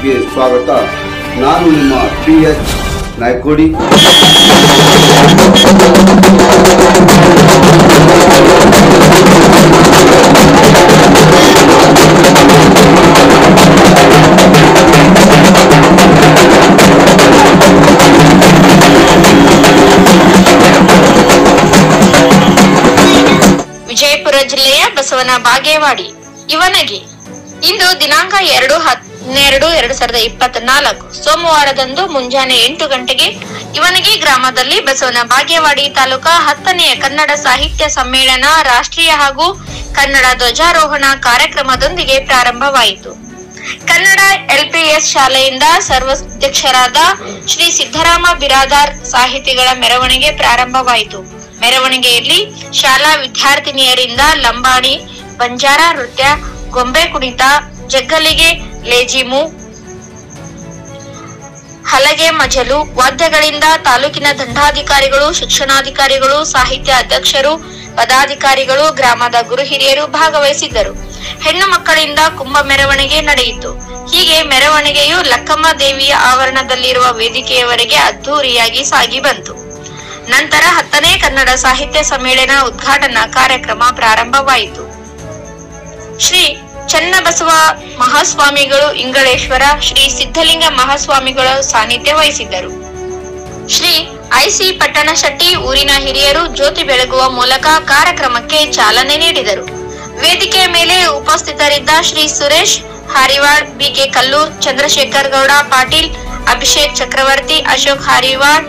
ನ್ಯೂಸ್ಗೆ ಸ್ವಾಗತ. ನಾನು ನಿಮ್ಮ PH ನಾಯ್ಕೋಡಿ. ವಿಜಯಪುರ ಜಿಲ್ಲೆಯ ಬಸವನ ಬಾಗೇವಾಡಿ ಇವನಗಿ ಇಂದು ದಿನಾಂಕ 2/12/2024 ಸೋಮವಾರದಂದು ಮುಂಜಾನೆ 8 ಗಂಟೆಗೆ ಇವನಗಿ ಗ್ರಾಮದಲ್ಲಿ ಬಸವನ ಬಾಗೇವಾಡಿ ತಾಲೂಕಾ 10ನೇ ಕನ್ನಡ ಸಾಹಿತ್ಯ ಸಮ್ಮೇಳನ ರಾಷ್ಟ್ರೀಯ ಹಾಗೂ ಕನ್ನಡ ಧ್ವಜಾರೋಹಣ ಕಾರ್ಯಕ್ರಮದೊಂದಿಗೆ ಪ್ರಾರಂಭವಾಯಿತು. ಕನ್ನಡ LPS ಶಾಲೆಯಿಂದ ಸರ್ವಾಧ್ಯಕ್ಷರಾದ ಶ್ರೀ ಸಿದ್ದರಾಮ ಬಿರಾದಾರ್ ಸಾಹಿತಿಗಳ ಮೆರವಣಿಗೆ ಪ್ರಾರಂಭವಾಯಿತು. ಮೆರವಣಿಗೆಯಲ್ಲಿ ಶಾಲಾ ವಿದ್ಯಾರ್ಥಿನಿಯರಿಂದ ಲಂಬಾಣಿ, ಬಂಜಾರ ನೃತ್ಯ, ಗೊಂಬೆ ಕುಣಿತ, ಜಗ್ಗಲಿಗೆ, ಲೇಜಿಮು, ಹಲಗೆ ಮಜಲು ವಾದ್ಯಗಳಿಂದ ತಾಲೂಕಿನ ದಂಡಾಧಿಕಾರಿಗಳು, ಶಿಕ್ಷಣಾಧಿಕಾರಿಗಳು, ಸಾಹಿತ್ಯ ಅಧ್ಯಕ್ಷರು, ಪದಾಧಿಕಾರಿಗಳು, ಗ್ರಾಮದ ಗುರು ಹಿರಿಯರು ಭಾಗವಹಿಸಿದ್ದರು. ಹೆಣ್ಣು ಮಕ್ಕಳಿಂದ ಕುಂಭ ಮೆರವಣಿಗೆ ನಡೆಯಿತು. ಹೀಗೆ ಮೆರವಣಿಗೆಯು ಲಕ್ಕಮ್ಮ ದೇವಿಯ ಆವರಣದಲ್ಲಿರುವ ವೇದಿಕೆಯವರೆಗೆ ಅದ್ದೂರಿಯಾಗಿ ಸಾಗಿ ಬಂತು. ನಂತರ 10ನೇ ಕನ್ನಡ ಸಾಹಿತ್ಯ ಸಮ್ಮೇಳನ ಉದ್ಘಾಟನಾ ಕಾರ್ಯಕ್ರಮ ಪ್ರಾರಂಭವಾಯಿತು. ಶ್ರೀ ಚನ್ನಬಸವ ಮಹಾಸ್ವಾಮಿಗಳು ಇಂಗಳೇಶ್ವರ, ಶ್ರೀ ಸಿದ್ಧಲಿಂಗ ಮಹಾಸ್ವಾಮಿಗಳು ಸಾನ್ನಿಧ್ಯ ವಹಿಸಿದ್ದರು. ಶ್ರೀ IC ಪಟ್ಟಣಶೆಟ್ಟಿ ಊರಿನ ಹಿರಿಯರು ಜ್ಯೋತಿ ಬೆಳಗುವ ಮೂಲಕ ಕಾರ್ಯಕ್ರಮಕ್ಕೆ ಚಾಲನೆ ನೀಡಿದರು. ವೇದಿಕೆಯ ಮೇಲೆ ಉಪಸ್ಥಿತರಿದ್ದ ಶ್ರೀ ಸುರೇಶ್ ಹಾರಿವಾಡ್, BK ಕಲ್ಲೂರ್, ಚಂದ್ರಶೇಖರ್ ಗೌಡ ಪಾಟೀಲ್, ಅಭಿಷೇಕ್ ಚಕ್ರವರ್ತಿ, ಅಶೋಕ್ ಹಾರಿವಾಡ್,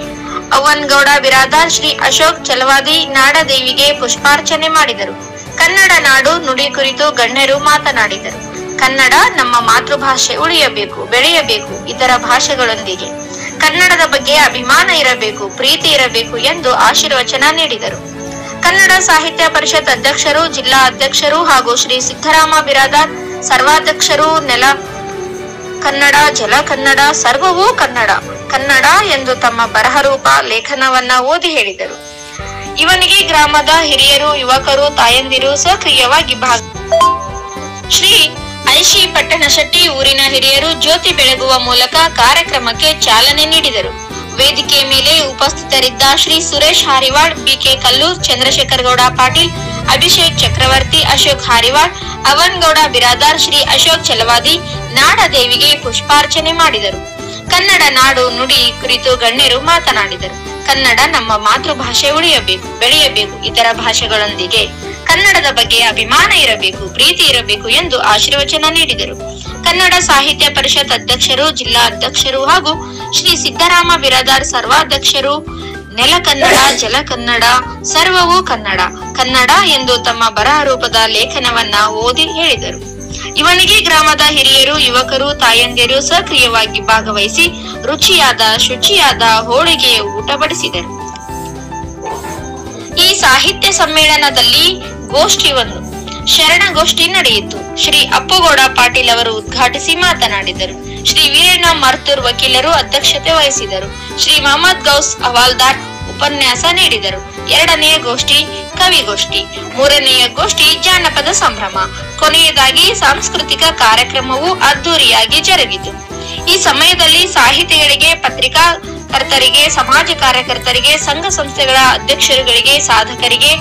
ಅವ್ವನಗೌಡ ಬಿರಾದಾರ್, ಶ್ರೀ ಅಶೋಕ್ ಚಲವಾದಿ ನಾಡದೇವಿಗೆ ಪುಷ್ಪಾರ್ಚನೆ ಮಾಡಿದರು. ಕನ್ನಡ ನಾಡು ನುಡಿ ಕುರಿತು ಗಣ್ಯರು ಮಾತನಾಡಿದರು. ಕನ್ನಡ ನಮ್ಮ ಮಾತೃಭಾಷೆ ಉಳಿಯಬೇಕು, ಬೆಳೆಯಬೇಕು, ಇತರ ಭಾಷೆಗಳೊಂದಿಗೆ ಕನ್ನಡದ ಬಗ್ಗೆ ಅಭಿಮಾನ ಇರಬೇಕು, ಪ್ರೀತಿ ಇರಬೇಕು ಎಂದು ಆಶೀರ್ವಚನ ನೀಡಿದರು. ಕನ್ನಡ ಸಾಹಿತ್ಯ ಪರಿಷತ್ ಅಧ್ಯಕ್ಷರು, ಜಿಲ್ಲಾ ಅಧ್ಯಕ್ಷರು ಹಾಗೂ ಶ್ರೀ ಸಿದ್ದರಾಮ ಬಿರಾದಾರ್ ಸರ್ವಾಧ್ಯಕ್ಷರು ನೆಲ ಕನ್ನಡ, ಜಲ ಕನ್ನಡ, ಸರ್ವವೂ ಕನ್ನಡ, ಕನ್ನಡ ಎಂದು ತಮ್ಮ ಬರಹ ರೂಪ ಲೇಖನವನ್ನ ಓದಿ ಹೇಳಿದರು. ಇವನಿಗೆ ಗ್ರಾಮದ ಹಿರಿಯರು, ಯುವಕರು, ತಾಯಂದಿರು ಸಕ್ರಿಯವಾಗಿ ಭಾಗ. ಶ್ರೀ IC ಪಟ್ಟಣಶೆಟ್ಟಿ ಊರಿನ ಹಿರಿಯರು ಜ್ಯೋತಿ ಬೆಳಗುವ ಮೂಲಕ ಕಾರ್ಯಕ್ರಮಕ್ಕೆ ಚಾಲನೆ ನೀಡಿದರು. ವೇದಿಕೆಯ ಮೇಲೆ ಉಪಸ್ಥಿತರಿದ್ದ ಶ್ರೀ ಸುರೇಶ್ ಹಾರಿವಾಡ್, BK ಕಲ್ಲೂರ್, ಚಂದ್ರಶೇಖರ್ ಗೌಡ ಪಾಟೀಲ್, ಅಭಿಷೇಕ್ ಚಕ್ರವರ್ತಿ, ಅಶೋಕ್ ಹಾರಿವಾಡ್, ಅವ್ವನಗೌಡ ಬಿರಾದಾರ್, ಶ್ರೀ ಅಶೋಕ್ ಚಲವಾದಿ ನಾಡದೇವಿಗೆ ಪುಷ್ಪಾರ್ಚನೆ ಮಾಡಿದರು. ಕನ್ನಡ ನಾಡು ನುಡಿ ಕುರಿತು ಗಣ್ಯರು ಮಾತನಾಡಿದರು. ಕನ್ನಡ ನಮ್ಮ ಮಾತೃಭಾಷೆ ಉಳಿಯಬೇಕು, ಬೆಳೆಯಬೇಕು, ಇತರ ಭಾಷೆಗಳೊಂದಿಗೆ ಕನ್ನಡದ ಬಗ್ಗೆ ಅಭಿಮಾನ ಇರಬೇಕು, ಪ್ರೀತಿ ಇರಬೇಕು ಎಂದು ಆಶೀರ್ವಚನ ನೀಡಿದರು. ಕನ್ನಡ ಸಾಹಿತ್ಯ ಪರಿಷತ್ ಅಧ್ಯಕ್ಷರು, ಜಿಲ್ಲಾ ಅಧ್ಯಕ್ಷರು ಹಾಗೂ ಶ್ರೀ ಸಿದ್ದರಾಮ ಬಿರಾದಾರ್ ಸರ್ವಾಧ್ಯಕ್ಷರು ನೆಲ ಕನ್ನಡ, ಜಲ ಕನ್ನಡ, ಸರ್ವವೂ ಕನ್ನಡ, ಕನ್ನಡ ಎಂದು ತಮ್ಮ ಬರಹ ರೂಪದ ಲೇಖನವನ್ನ ಓದಿ ಹೇಳಿದರು. ಇವನಿಗೆ ಗ್ರಾಮದ ಹಿರಿಯರು, ಯುವಕರು, ತಾಯಂದಿರು ಸಕ್ರಿಯವಾಗಿ ಭಾಗವಹಿಸಿ ರುಚಿಯಾದ ಶುಚಿಯಾದ ಹೋಳಿಗೆಯ ಊಟ ಬಡಿಸಿದರು. ಈ ಸಾಹಿತ್ಯ ಸಮ್ಮೇಳನದಲ್ಲಿ ಗೋಷ್ಠಿಯೊಂದು ಶರಣಗೋಷ್ಠಿ ನಡೆಯಿತು. ಶ್ರೀ ಅಪ್ಪುಗೌಡ ಪಾಟೀಲ್ ಅವರು ಉದ್ಘಾಟಿಸಿ ಮಾತನಾಡಿದರು. ಶ್ರೀ ವೀರಣ್ಣ ಮರ್ತೂರ್ ವಕೀಲರು ಅಧ್ಯಕ್ಷತೆ ವಹಿಸಿದರು. ಶ್ರೀ ಮೊಹಮ್ಮದ್ ಗೌಸ್ ಹವಾಲ್ದಾರ್ ಉಪನ್ಯಾಸ ನೀಡಿದರು. 2ನೇ ಗೋಷ್ಠಿ ಕವಿಗೋಷ್ಠಿ, 3ನೆಯ ಗೋಷ್ಠಿ ಜಾನಪದ ಸಂಭ್ರಮ, ಕೊನೆಯದಾಗಿ ಸಾಂಸ್ಕೃತಿಕ ಕಾರ್ಯಕ್ರಮವು ಅದ್ದೂರಿಯಾಗಿ ಜರುಗಿತು. ಈ ಸಮಯದಲ್ಲಿ ಸಾಹಿತಿಗಳಿಗೆ, ಪತ್ರಿಕಾಕರ್ತರಿಗೆ, ಸಮಾಜ ಕಾರ್ಯಕರ್ತರಿಗೆ, ಸಂಘ ಸಂಸ್ಥೆಗಳ ಅಧ್ಯಕ್ಷರುಗಳಿಗೆ, ಸಾಧಕರಿಗೆ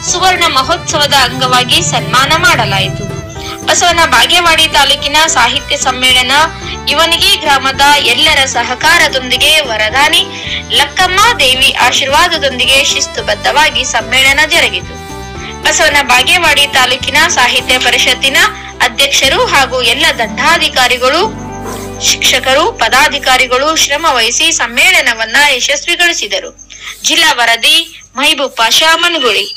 ಸುವರ್ಣ ಮಹೋತ್ಸವದ ಅಂಗವಾಗಿ ಸನ್ಮಾನ ಮಾಡಲಾಯಿತು. ಬಸವನ ಬಾಗೇವಾಡಿ ತಾಲೂಕಿನ ಸಾಹಿತ್ಯ ಸಮ್ಮೇಳನ ಇವನಿಗೆ ಗ್ರಾಮದ ಎಲ್ಲರ ಸಹಕಾರದೊಂದಿಗೆ ವರದಾನಿ ಲಕ್ಕಮ್ಮ ದೇವಿ ಆಶೀರ್ವಾದದೊಂದಿಗೆ ಶಿಸ್ತುಬದ್ಧವಾಗಿ ಸಮ್ಮೇಳನ ಜರುಗಿತು. ಬಸವನ ಬಾಗೇವಾಡಿ ತಾಲೂಕಿನ ಸಾಹಿತ್ಯ ಪರಿಷತ್ತಿನ ಅಧ್ಯಕ್ಷರು ಹಾಗೂ ಎಲ್ಲ ದಂಡಾಧಿಕಾರಿಗಳು, ಶಿಕ್ಷಕರು, ಪದಾಧಿಕಾರಿಗಳು ಶ್ರಮ ವಹಿಸಿ ಸಮ್ಮೇಳನವನ್ನ ಯಶಸ್ವಿಗೊಳಿಸಿದರು. ಜಿಲ್ಲಾ ವರದಿ ಮಹಿಬೂಬ್ ಪಾಷಾ ಮನಗುಳಿ.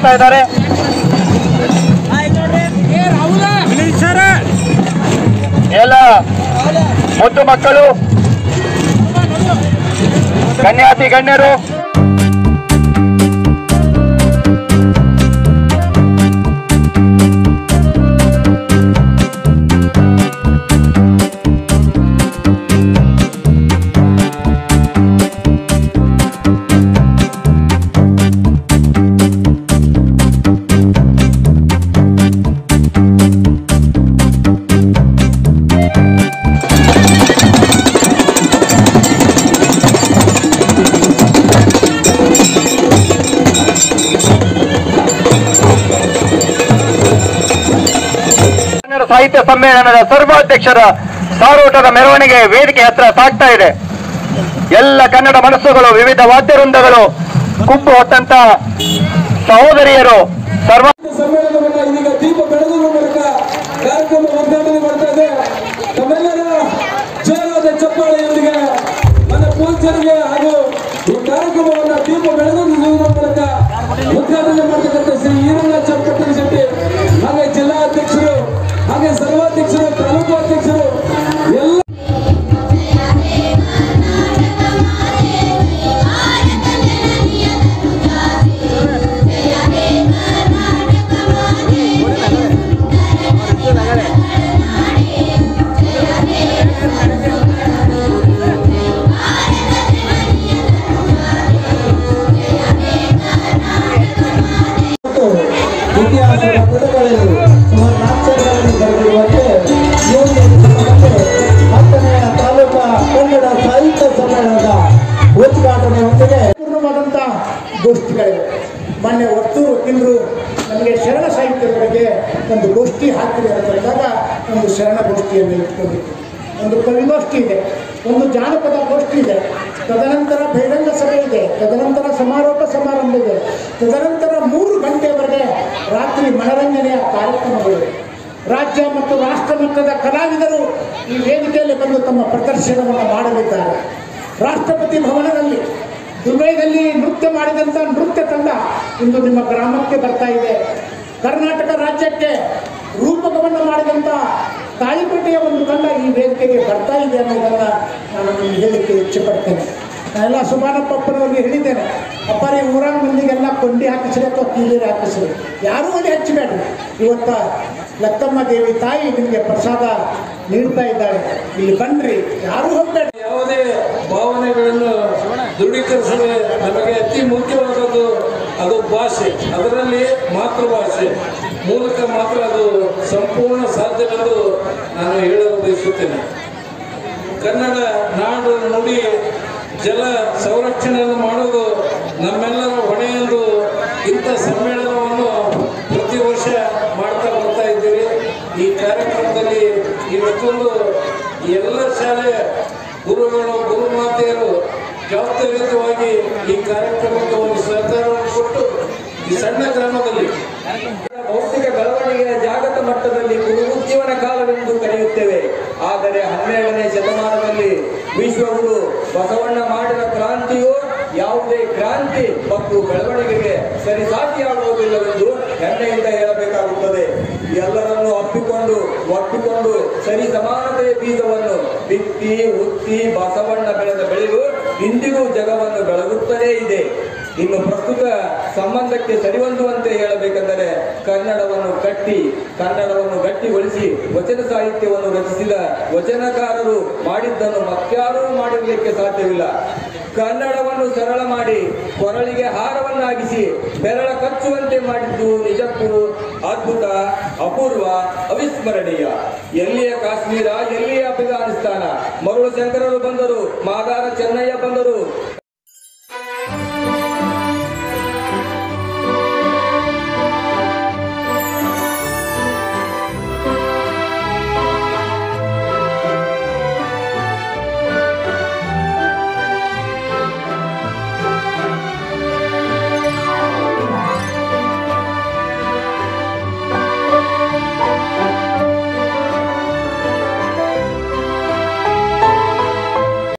ಮಾಡ್ತಾ ಇದ್ದಾರೆ. ಎಲ್ಲ ಮುದ್ದು ಮಕ್ಕಳು, ಕನ್ಯಾತಿ ಗಣ್ಯರು, ಸಾಹಿತ್ಯ ಸಮ್ಮೇಳನದ ಸರ್ವಾಧ್ಯಕ್ಷರ ಸಾರೋಟದ ಮೆರವಣಿಗೆ ವೇದಿಕೆ ಹತ್ರ ಸಾಗ್ತಾ ಇದೆ. ಎಲ್ಲ ಕನ್ನಡ ಮನಸ್ಸುಗಳು, ವಿವಿಧ ವಾದ್ಯವೃಂದಗಳು, ಕುಂಪು ಹೊತ್ತಂತ ಸಹೋದರಿಯರು ಸರ್ವ ಸಮ್ಮೇಳನವನ್ನ ಇದೀಗ ದೀಪ ಬೆಳಗುವ ಮೂಲಕ ಕಾರ್ಯಕ್ರಮ ಉದ್ಘಾಟನೆ ಮಾಡ್ತಾ ಇದೆ. ತಮ್ಮೆಲ್ಲರ ಜೋರಾದ ಚಪ್ಪಾಳೆಯೊಂದಿಗೆ ನನ್ನ ಪೂಜ್ಯರಿಗೆ ಹಾಗೂ ಈ ಕಾರ್ಯಕ್ರಮವನ್ನ ದೀಪ ಬೆಳಗುವ ಮೂಲಕ ಉದ್ಘಾಟನೆ ಮಾಡತಕ್ಕಂಥ ಶ್ರೀ ಈರಣ್ಣ ಚಪ್ಪಟ್ಟಿ ಶೆಟ್ಟಿ ಹಾಗೆ ಜಿಲ್ಲಾಧ್ಯಕ್ಷರು ಹಾಗೆ ಸರ್ವಾಧ್ಯಕ್ಷರು, ತಾಲೂಕು ಅಧ್ಯಕ್ಷರು ಎಲ್ಲ ಇತಿಹಾಸದ ಪುಟಗಳಲ್ಲಿ ಸುವರ್ಣಾಕ್ಷರಗಳಲ್ಲಿ ಬರೆದಿರುವಂತೆ 10ನೇ ತಾಲೂಕಾ ಕನ್ನಡ ಸಾಹಿತ್ಯ ಸಮ್ಮೇಳನದ ಉದ್ಘಾಟನೆಯೊಂದಿಗೆ ಪೂರ್ಣವಾದಂಥ ಗೋಷ್ಠಿಗಳಿವೆ. ಮೊನ್ನೆ ಒತ್ತೂರು ವಕೀಲರು ನಮಗೆ ಶರಣ ಸಾಹಿತ್ಯದ ಬಗ್ಗೆ ಒಂದು ಗೋಷ್ಠಿ ಹಾಕಿದೆ ಅಂತ ಹೇಳಿದಾಗ ಒಂದು ಶರಣ ಗೋಷ್ಠಿಯನ್ನು ಇಟ್ಕೊಂಡಿತ್ತು. ಒಂದು ಕವಿಗೋಷ್ಠಿ ಇದೆ, ಒಂದು ಜಾನಪದ ಗೋಷ್ಠಿ ಇದೆ, ತದನಂತರ ಬಹಿರಂಗ ಸಭೆ ಇದೆ, ತದನಂತರ ಸಮಾರೋಪ ಸಮಾರಂಭ ಇದೆ, ತದನಂತರ 3 ಗಂಟೆವರೆಗೆ ರಾತ್ರಿ ಮನರಂಜನೆಯ ಕಾರ್ಯಕ್ರಮಗಳಿವೆ. ರಾಜ್ಯ ಮತ್ತು ರಾಷ್ಟ್ರ ಮಟ್ಟದ ಕಲಾವಿದರು ಈ ವೇದಿಕೆಯಲ್ಲಿ ಬಂದು ತಮ್ಮ ಪ್ರದರ್ಶನವನ್ನು ಮಾಡಲಿದ್ದಾರೆ. ರಾಷ್ಟ್ರಪತಿ ಭವನದಲ್ಲಿ ದುಬೈದಲ್ಲಿ ನೃತ್ಯ ಮಾಡಿದಂಥ ನೃತ್ಯ ತಂಡ ಇಂದು ನಿಮ್ಮ ಗ್ರಾಮಕ್ಕೆ ಬರ್ತಾ ಇದೆ. ಕರ್ನಾಟಕ ರಾಜ್ಯಕ್ಕೆ ರೂಪಕವನ್ನು ಮಾಡಿದಂಥ ತಾಳಿಕೋಟೆಯ ಒಂದು ತಂಡ ಈ ವೇದಿಕೆಗೆ ಬರ್ತಾ ಇದೆ ಅನ್ನೋದನ್ನು ನಾನು ನಿಮಗೆ ಹೇಳಲಿಕ್ಕೆ ಇಚ್ಛೆ ಪಡ್ತೇನೆ. ನಾನೆಲ್ಲ ಸುಬಾನಪ್ಪನವ್ರಿಗೆ ಹೇಳಿದ್ದೇನೆ, ಅಪ್ಪಾರಿ ಊರಾಗ ಮಂದಿಗೆಲ್ಲ ಕೊಂಡಿ ಹಾಕಿಸ್ರಿ ಅಥವಾ ಕೀಲಿರಿ ಹಾಕಿಸ್ರಿ, ಯಾರೂ ಅಲ್ಲಿ ಹಚ್ಚಬೇಡ್ರಿ. ಇವತ್ತ ಲಕ್ಕಮ್ಮ ದೇವಿ ತಾಯಿ ನಿಮಗೆ ಪ್ರಸಾದ ನೀಡ್ತಾ ಇದ್ದಾಳೆ, ಇಲ್ಲಿ ಬನ್ನಿರಿ, ಯಾರೂ ಹೋಗಬೇಡಿ. ಯಾವುದೇ ಭಾವನೆಗಳನ್ನು ದೃಢೀಕರಿಸಲು ನಮಗೆ ಅತಿ ಮುಖ್ಯವಾದದ್ದು ಅದು ಭಾಷೆ, ಅದರಲ್ಲಿ ಮಾತೃಭಾಷೆ ಮೂಲಕ ಮಾತ್ರ ಅದು ಸಂಪೂರ್ಣ ಸಾಧ್ಯವೆಂದು ನಾನು ಹೇಳಲು ಬಯಸುತ್ತೇನೆ. ಕನ್ನಡ ನಾಡು ನುಡಿ ಜಲ ಸಂರಕ್ಷಣೆಯನ್ನು ಮಾಡುವುದು ನಮ್ಮೆಲ್ಲರ ಹೊಣೆಯೆಂದು ಇಂಥ ಸಮ್ಮೇಳನವನ್ನು ಪ್ರತಿ ವರ್ಷ ಮಾಡ್ತಾ ಬರ್ತಾ ಇದ್ದೀವಿ. ಈ ಕಾರ್ಯಕ್ರಮದಲ್ಲಿ ಇವತ್ತೊಂದು ಎಲ್ಲ ಶಾಲೆಯ ಗುರುಗಳು, ಗುರುಮಾತೆಯರು ಜವಾಬ್ದಾರಿಯುತವಾಗಿ ಈ ಕಾರ್ಯಕ್ರಮಕ್ಕೆ ಒಂದು ಸಹಕಾರವನ್ನು ಕೊಟ್ಟು ಈ ಸಣ್ಣ ಗ್ರಾಮದಲ್ಲಿ ಭೌತಿಕ ಬೆಳವಣಿಗೆಯ ಜಾಗತ ಮಟ್ಟದಲ್ಲಿ ಪುನರುಜ್ಜೀವನ ಕಾಲವೆಂದು ಕರೆಯುತ್ತೇವೆ. ಆದರೆ 12ನೇ ಶತಮಾನದಲ್ಲಿ ವಿಶ್ವಗುರು ಬಸವಣ್ಣ ಮಾಡಿದ ಕ್ರಾಂತಿಯು ಯಾವುದೇ ಕ್ರಾಂತಿ ಮತ್ತು ಬೆಳವಣಿಗೆಗೆ ಸರಿಸಾಟಿಯಾಗುವುದಿಲ್ಲವೆಂದು ಹೆಮ್ಮೆಯಿಂದ ಹೇಳಬೇಕಾಗುತ್ತದೆ. ಎಲ್ಲರನ್ನು ಒಪ್ಪಿಕೊಂಡು ಸರಿ ಸಮಾನತೆಯ ಬೀಜವನ್ನು ಬಿತ್ತಿ ಉತ್ತಿ ಬಸವಣ್ಣ ಬೆಳೆದ ಬೆಳೆಯು ಇಂದಿಗೂ ಜಗವನ್ನು ಬೆಳಗುತ್ತಲೇ ಇದೆ. ಇನ್ನು ಪ್ರಸ್ತುತ ಸಂಬಂಧಕ್ಕೆ ಸರಿಹೊಂದುವಂತೆ ಹೇಳಬೇಕೆಂದರೆ ಕನ್ನಡವನ್ನು ಗಟ್ಟಿಗೊಳಿಸಿ ವಚನ ಸಾಹಿತ್ಯವನ್ನು ರಚಿಸಿದ ವಚನಕಾರರು ಮಾಡಿದ್ದನ್ನು ಮತ್ಯಾರೂ ಮಾಡಿರಲಿಕ್ಕೆ ಸಾಧ್ಯವಿಲ್ಲ. ಕನ್ನಡವನ್ನು ಸರಳ ಮಾಡಿ ಕೊರಳಿಗೆ ಹಾರವನ್ನಾಗಿಸಿ ಬೆರಳ ಕಚ್ಚುವಂತೆ ಮಾಡಿದ್ದು ನಿಜಕ್ಕೂ ಅದ್ಭುತ, ಅಪೂರ್ವ, ಅವಿಸ್ಮರಣೀಯ. ಎಲ್ಲಿಯ ಕಾಶ್ಮೀರ, ಎಲ್ಲಿಯ ಅಫ್ಘಾನಿಸ್ತಾನ, ಮರುಳು ಶಂಕರರು ಬಂದರು, ಮಾದಾರ ಚೆನ್ನಯ್ಯ ಬಂದರು,